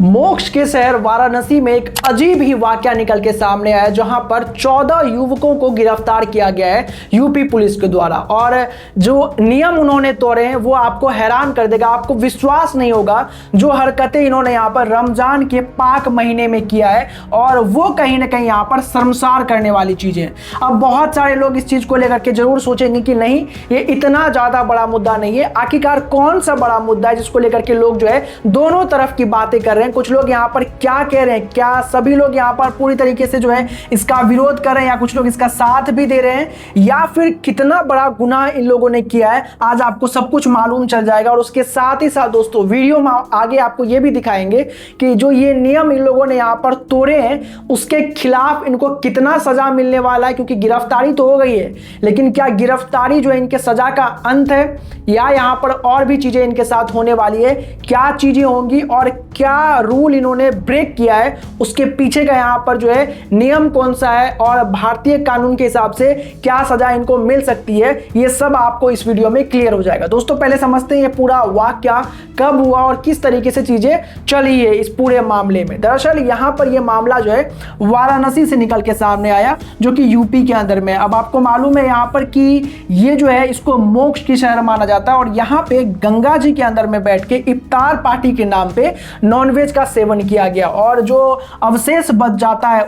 मोक्ष के शहर वाराणसी में एक अजीब ही वाकया निकल के सामने आया, जहां पर 14 युवकों को गिरफ्तार किया गया है यूपी पुलिस के द्वारा। और जो नियम उन्होंने तोड़े हैं वो आपको हैरान कर देगा, आपको विश्वास नहीं होगा जो हरकतें इन्होंने यहां पर रमजान के पाक महीने में किया है, और वो कहीं ना कहीं यहां पर शर्मसार करने वाली चीजें हैं। अब बहुत सारे लोग इस चीज को लेकर के जरूर सोचेंगे कि नहीं, ये इतना ज्यादा बड़ा मुद्दा नहीं है। आखिरकार कौन सा बड़ा मुद्दा है जिसको लेकर के लोग जो है दोनों तरफ की बातें कर रहे हैं? कुछ लोग यहां पर क्या कह रहे हैं, क्या सभी लोग यहां पर पूरी तरीके से जो है इसका विरोध कर रहे हैं, या कुछ लोग इसका साथ भी दे रहे हैं, या फिर कितना बड़ा गुनाह इन लोगों ने किया है, आज आपको सब कुछ मालूम चल जाएगा। और उसके साथ ही साथ दोस्तों वीडियो में आगे आपको यह भी दिखाएंगे कि जो ये नियम इन लोगों ने यहां पर तोड़े हैं उसके खिलाफ इनको कितना सजा मिलने वाला है। क्योंकि गिरफ्तारी तो हो गई है, लेकिन क्या गिरफ्तारी जो है इनके सजा का अंत है, या यहां पर और भी चीजें इनके साथ होने वाली है? क्या चीजें होंगी और क्या रूल इन्होंने ब्रेक किया है, उसके पीछे का यहां पर जो है नियम कौन सा है, और भारतीय कानून के हिसाब से क्या सजा इनको मिल सकती है, ये सब आपको इस वीडियो में क्लियर हो जाएगा। दोस्तों पहले समझते हैं ये पूरा वाकया कब हुआ और किस तरीके से चीजें चली है इस पूरे मामले में। दरअसल यहां पर यह मामला जो है वाराणसी से निकल के सामने आया, जो कि यूपी के अंदर में। अब आपको मालूम है यहां पर कि ये जो है इसको मोक्ष की शहर माना जाता है, और यहां पे गंगा जी के अंदर में बैठ के इफ्तार पार्टी के नाम पे नॉनवेज का सेवन किया गया, और जो अवशेष बच जाता है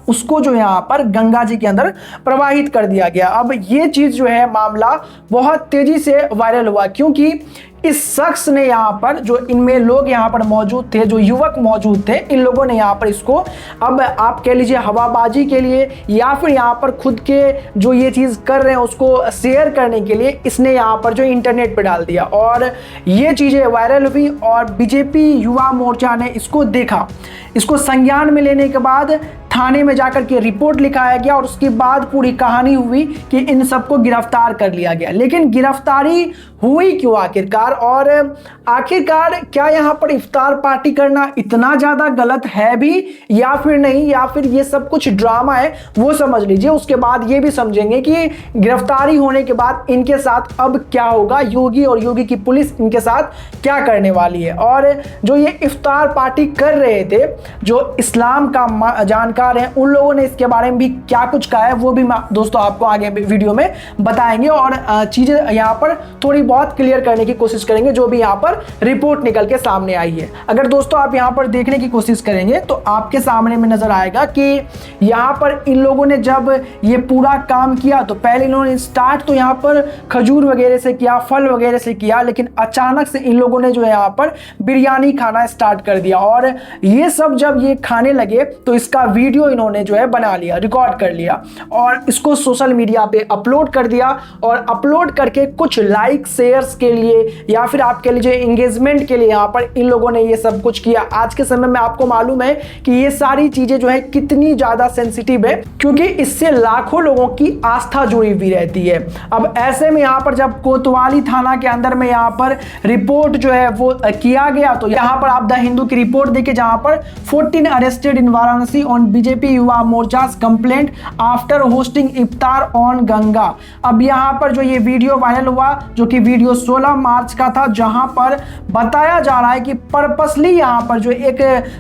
उसको जो यहां पर गंगा जी के अंदर प्रवाहित कर दिया गया। अब ये चीज जो है मामला बहुत तेजी से वायरल हुआ, क्योंकि इस शख्स ने यहां पर, जो इनमें लोग यहां पर मौजूद थे, जो युवक मौजूद थे, इन लोगों ने यहां पर इसको, अब आप कह लीजिए हवाबाजी के लिए, या फिर यहां पर खुद के जो ये चीज कर रहे हैं उसको शेयर करने के लिए, इसने यहां पर जो इंटरनेट पे डाल दिया, और ये चीजें वायरल हुई। और बीजेपी युवा मोर्चा ने इसको देखा, इसको संज्ञान में लेने के बाद थाने में जाकर के रिपोर्ट लिखाया गया, और उसके बाद पूरी कहानी हुई कि इन सबको गिरफ्तार कर लिया गया। लेकिन गिरफ्तारी हुई क्यों आखिरकार, और आखिरकार क्या यहाँ पर इफ्तार पार्टी करना इतना ज़्यादा गलत है भी या फिर नहीं, या फिर ये सब कुछ ड्रामा है, वो समझ लीजिए। उसके बाद ये भी समझेंगे कि गिरफ्तारी होने के बाद इनके साथ अब क्या होगा, योगी और योगी की पुलिस इनके साथ क्या करने वाली है। और जो ये इफ्तार पार्टी कर रहे थे, जो इस्लाम का जानकार हैं, उन लोगों ने इसके बारे में भी क्या कुछ कहा है, वो भी दोस्तों आपको आगे वीडियो में बताएंगे, और चीजें यहाँ पर थोड़ी बहुत क्लियर करने की कोशिश करेंगे, जो भी यहाँ पर रिपोर्ट निकल के सामने आई है। अगर दोस्तों आप यहाँ पर देखने की कोशिश करेंगे तो आपके सामने में नजर आएगा कि यहाँ पर इन लोगों ने जब ये पूरा काम किया तो पहले इन्होंने स्टार्ट तो यहाँ पर खजूर वगैरह से किया, फल वगैरह से किया, लेकिन अचानक से इन लोगों ने जो है यहाँ पर बिरयानी खाना स्टार्ट कर दिया। और ये सब जब ये खाने लगे तो इसका वीडियो इन्होंने जो है बना लिया, रिकॉर्ड कर लिया, और इसको सोशल मीडिया पे अपलोड कर दिया। और अपलोड करके कुछ लाइक शेयर्स के लिए, या फिर आप कह लीजिए एंगेजमेंट के लिए, यहाँ पर इन लोगों ने ये सब कुछ किया। आज के समय में आपको मालूम है कि ये सारी चीजें जो है कितनी ज्यादा सेंसिटिव है, क्योंकि इससे लाखों लोगों की आस्था जुड़ी हुई रहती है। अब ऐसे में यहाँ पर जब कोतवाली थाना के अंदर में यहाँ पर रिपोर्ट जो है वो किया गया, तो यहाँ पर आप द हिंदू की रिपोर्ट देखिए, जहां पर 14 arrested in Varanasi on BJP Yuva Morcha's complaint after hosting iftar on Ganga. अब यहाँ पर जो ये वीडियो वायरल हुआ, जो कि वीडियो 16 मार्च का था, जहां पर बताया जा रहा है कि पर्पसली यहाँ पर जो एक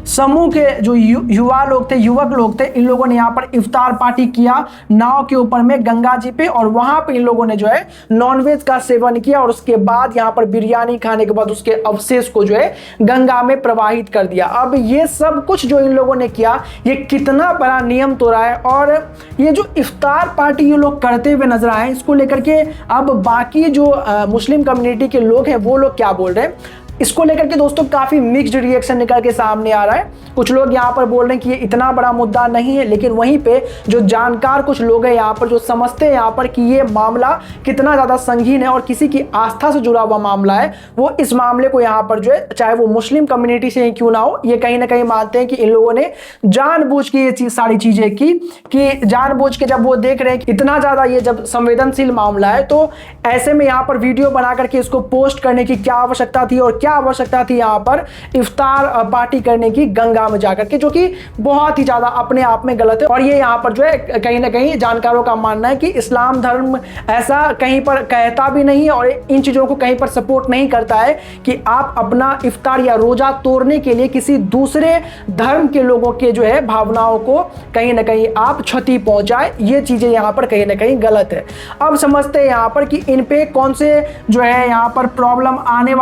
समूह के जो युवा लोग थे, युवक लोग थे, इन लोगों ने यहाँ पर इफ्तार पार्टी किया नाव के ऊपर में गंगा जी पे, और वहां पे इन लोगों ने जो है नॉनवेज का सेवन किया, और उसके बाद यहाँ पर बिरयानी खाने के बाद उसके अवशेष को जो है गंगा में प्रवाहित कर दिया। अब ये सब कुछ जो इन लोगों ने किया, ये कितना बड़ा नियम तोड़ा है। और ये जो इफ्तार पार्टी ये लोग करते हुए नजर आए, इसको लेकर के अब बाकी जो मुस्लिम कम्युनिटी के लोग हैं वो लोग क्या बोल रहे हैं, इसको लेकर के दोस्तों काफी मिक्स्ड रिएक्शन निकल के सामने आ रहा है। कुछ लोग यहाँ पर बोल रहे हैं कि ये इतना बड़ा मुद्दा नहीं है, लेकिन वहीं पे जो जानकार कुछ लोग हैं यहाँ पर, जो समझते हैं यहाँ पर कि ये मामला कितना ज्यादा संगीन है और किसी की आस्था से जुड़ा हुआ मामला है, वो इस मामले को यहाँ पर जो है, चाहे वो मुस्लिम कम्युनिटी से ही क्यों ना हो, ये कहीं ना कहीं मानते हैं कि इन लोगों ने जानबूझ के ये सारी चीजें की, कि जानबूझ के जब वो देख रहे हैं कि इतना ज्यादा ये जब संवेदनशील मामला है, तो ऐसे में यहाँ पर वीडियो बना करके इसको पोस्ट करने की क्या आवश्यकता थी, और क्या आवश्यकता थी यहाँ पर इफ्तार पार्टी करने की गंगा में जाकर के, जो कि बहुत ही ज़्यादा अपने आप में गलत है। और ये यहाँ पर जो है कहीं ना कहीं जानकारों का मानना है कि इस्लाम धर्म ऐसा कहीं पर कहता भी नहीं है और इन चीज़ों को कहीं पर सपोर्ट नहीं करता है कि आप अपना इफ्तार या रोज़ा तोड़ने के लिए किसी दूसरे धर्म के लोगों के जो है भावनाओं को कहीं ना कहीं आप क्षति पहुंचाए। ये चीज़ें यहाँ पर कहीं ना कहीं गलत है। अब समझते हैं यहाँ पर कि इन पे कौन से जो है यहाँ पर प्रॉब्लम आने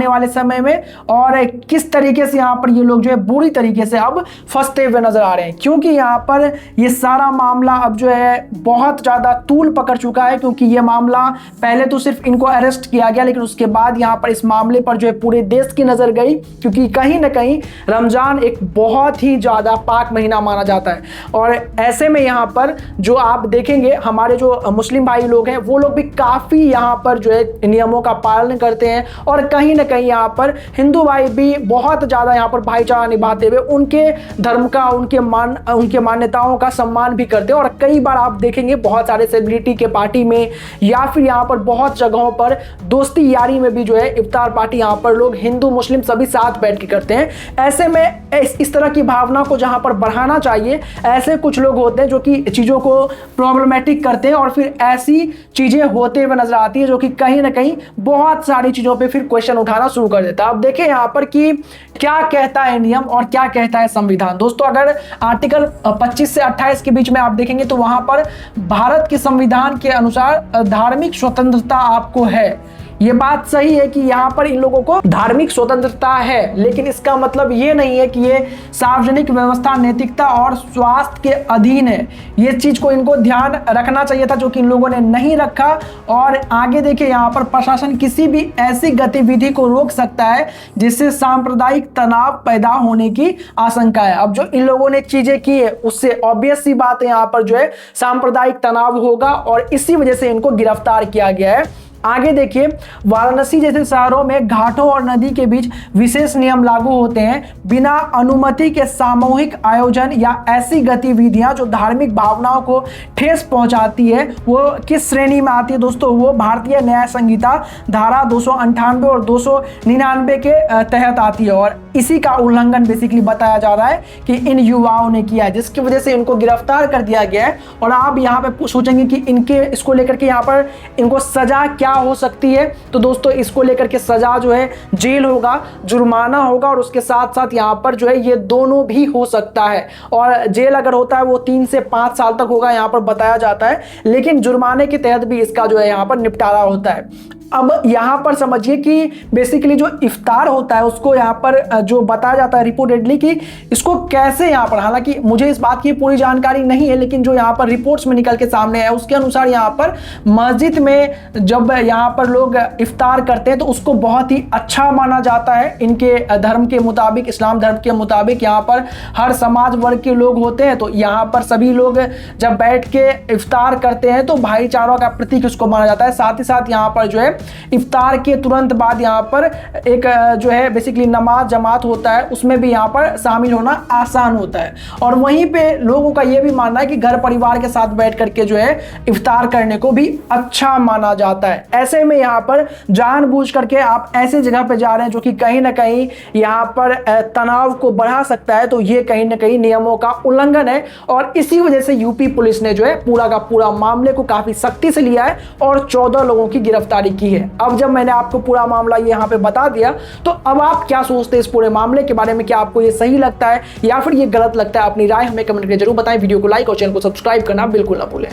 वाले समय में, और किस तरीके से यहाँ पर ये लोग जो है बुरी तरीके से अब फंसते हुए नजर आ रहे हैं, क्योंकि यहाँ पर ये सारा मामला अब जो है बहुत ज़्यादा तूल पकड़ चुका है। क्योंकि ये मामला पहले तो सिर्फ इनको अरेस्ट किया गया, लेकिन उसके बाद यहाँ पर इस मामले पर जो है पूरे देश की नज़र गई, क्योंकि कहीं ना कहीं रमज़ान एक बहुत ही ज़्यादा पाक महीना माना जाता है। और ऐसे में यहाँ पर जो आप देखेंगे हमारे जो मुस्लिम भाई लोग हैं वो लोग भी काफ़ी यहाँ पर जो है नियमों का पालन करते हैं, और कहीं ना कहीं यहाँ पर हिंदू भाई भी बहुत ज़्यादा यहाँ पर भाईचारा निभाते हुए उनके धर्म का, उनके मान्यताओं का सम्मान भी करते हैं। और कई बार आप देखेंगे बहुत सारे सेलिब्रिटी के पार्टी में या फिर यहाँ पर बहुत जगहों पर दोस्ती यारी में भी जो है इफ्तार पार्टी यहाँ पर लोग हिंदू मुस्लिम सभी साथ बैठ के करते हैं। ऐसे में इस तरह की भावना को जहाँ पर बढ़ाना चाहिए, ऐसे कुछ लोग होते हैं जो कि चीज़ों को प्रॉब्लमेटिक करते हैं और फिर ऐसी चीज़ें होते हुए नजर आती है जो कि कहीं ना कहीं बहुत सारी चीज़ों पे फिर क्वेश्चन उठाना शुरू कर देता है। अब देखें यहाँ पर कि क्या कहता है नियम और क्या कहता है संविधान। दोस्तों अगर आर्टिकल 25 से 28 के बीच में आप देखेंगे तो वहां पर भारत के संविधान के अनुसार धार्मिक स्वतंत्रता आपको है। ये बात सही है कि यहाँ पर इन लोगों को धार्मिक स्वतंत्रता है, लेकिन इसका मतलब ये नहीं है कि ये सार्वजनिक व्यवस्था, नैतिकता और स्वास्थ्य के अधीन है। ये चीज को इनको ध्यान रखना चाहिए था, जो कि इन लोगों ने नहीं रखा। और आगे देखिए यहाँ पर प्रशासन किसी भी ऐसी गतिविधि को रोक सकता है जिससे सांप्रदायिक तनाव पैदा होने की आशंका है। अब जो इन लोगों ने चीजें की है उससे ऑब्वियस सी बात है यहाँ पर जो है सांप्रदायिक तनाव होगा, और इसी वजह से इनको गिरफ्तार किया गया है। आगे देखिए, वाराणसी जैसे शहरों में घाटों और नदी के बीच विशेष नियम लागू होते हैं। बिना अनुमति के सामूहिक आयोजन या ऐसी गतिविधियां जो धार्मिक भावनाओं को ठेस पहुंचाती है वो किस श्रेणी में आती है दोस्तों? वो भारतीय न्याय संहिता धारा 298 और 299 के तहत आती है, और इसी का उल्लंघन बेसिकली बताया जा रहा है कि इन युवाओं ने किया है, जिसकी वजह से इनको गिरफ्तार कर दिया गया है। और आप यहाँ पे सोचेंगे कि इनके इसको लेकर के यहाँ पर इनको सजा क्या हो सकती है, तो दोस्तों इसको लेकर के सजा जो है जेल होगा, जुर्माना होगा, और उसके साथ साथ यहाँ पर जो है ये दोनों भी हो सकता है। और जेल अगर होता है वो 3 से 5 साल तक होगा यहाँ पर बताया जाता है, लेकिन जुर्माने के तहत भी इसका जो है यहाँ पर निपटारा होता है। अब यहाँ पर समझिए कि बेसिकली जो इफ्तार होता है उसको यहाँ पर जो बताया जाता है रिपोर्टेडली कि इसको कैसे यहाँ पर, हालांकि मुझे इस बात की पूरी जानकारी नहीं है, लेकिन जो यहाँ पर रिपोर्ट्स में निकल के सामने है उसके अनुसार यहाँ पर मस्जिद में जब यहाँ पर लोग इफ्तार करते हैं तो उसको बहुत ही अच्छा माना जाता है। इनके धर्म के मुताबिक, इस्लाम धर्म के मुताबिक यहाँ पर हर समाज वर्ग के लोग होते हैं, तो यहाँ पर सभी लोग जब बैठ के इफ्तार करते हैं तो भाईचारा का प्रतीक उसको माना जाता है। साथ ही साथ यहाँ पर जो है इफ्तार के तुरंत बाद यहाँ पर एक जो है बेसिकली नमाज जमात होता है, उसमें भी यहाँ पर शामिल होना आसान होता है। और वहीं पे लोगों का ये भी मानना है कि घर परिवार के साथ बैठ करके जो है इफ्तार करने को भी अच्छा माना जाता है। ऐसे में यहाँ पर जानबूझ करके आप ऐसे जगह पे जा रहे हैं जो कि कहीं ना कहीं यहाँ पर तनाव को बढ़ा सकता है, तो ये कहीं ना कहीं नियमों का उल्लंघन है। और इसी वजह से यूपी पुलिस ने जो है पूरा का पूरा मामले को काफी सख्ती से लिया है और 14 लोगों की गिरफ्तारी की है। अब जब मैंने आपको पूरा मामला ये यहाँ पे बता दिया, तो अब आप क्या सोचते हैं इस पूरे मामले के बारे में? क्या आपको ये सही लगता है या फिर ये गलत लगता है? अपनी राय हमें कमेंट करके जरूर बताएं। वीडियो को लाइक और चैनल को सब्सक्राइब करना बिल्कुल ना भूलें।